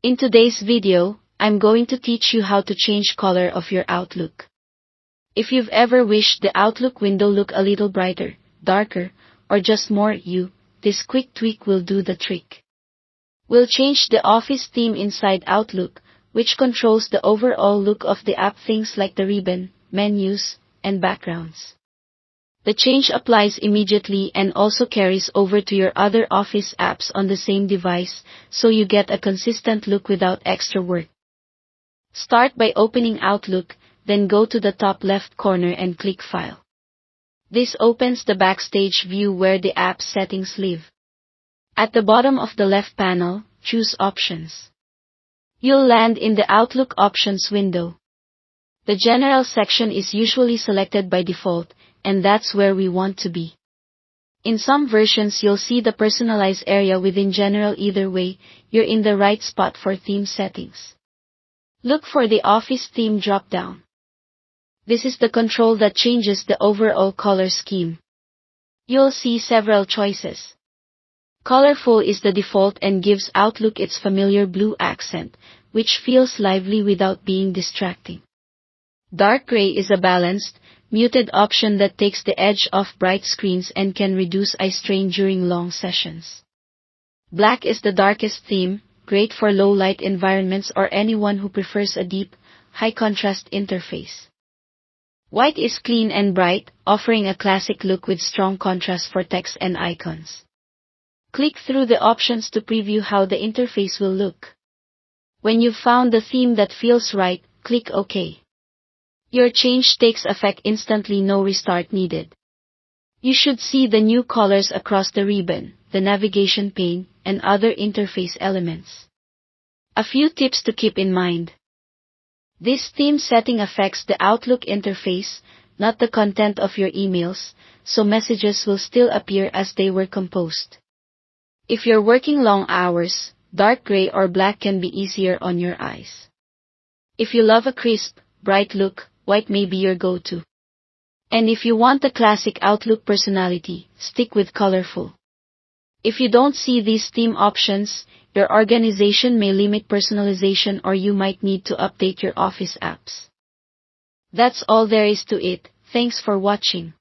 In today's video, I'm going to teach you how to change color of your Outlook. If you've ever wished the Outlook window look a little brighter, darker, or just more you, this quick tweak will do the trick. We'll change the Office theme inside Outlook, which controls the overall look of the app, things like the ribbon, menus, and backgrounds. The change applies immediately and also carries over to your other Office apps on the same device, so you get a consistent look without extra work. Start by opening Outlook, then go to the top left corner and click File. This opens the Backstage view where the app settings live. At the bottom of the left panel, choose Options. You'll land in the Outlook Options window. The General section is usually selected by default, and that's where we want to be. In some versions you'll see the Personalize area within General. Either way, you're in the right spot for theme settings. Look for the Office theme drop-down. This is the control that changes the overall color scheme. You'll see several choices. Colorful is the default and gives Outlook its familiar blue accent, which feels lively without being distracting. Dark gray is a balanced, muted option that takes the edge off bright screens and can reduce eye strain during long sessions. Black is the darkest theme, great for low-light environments or anyone who prefers a deep, high-contrast interface. White is clean and bright, offering a classic look with strong contrast for text and icons. Click through the options to preview how the interface will look. When you've found the theme that feels right, click OK. Your change takes effect instantly, no restart needed. You should see the new colors across the ribbon, the navigation pane, and other interface elements. A few tips to keep in mind. This theme setting affects the Outlook interface, not the content of your emails, so messages will still appear as they were composed. If you're working long hours, dark gray or black can be easier on your eyes. If you love a crisp, bright look, white may be your go-to. And if you want the classic Outlook personality, stick with colorful. If you don't see these theme options, your organization may limit personalization or you might need to update your Office apps. That's all there is to it. Thanks for watching.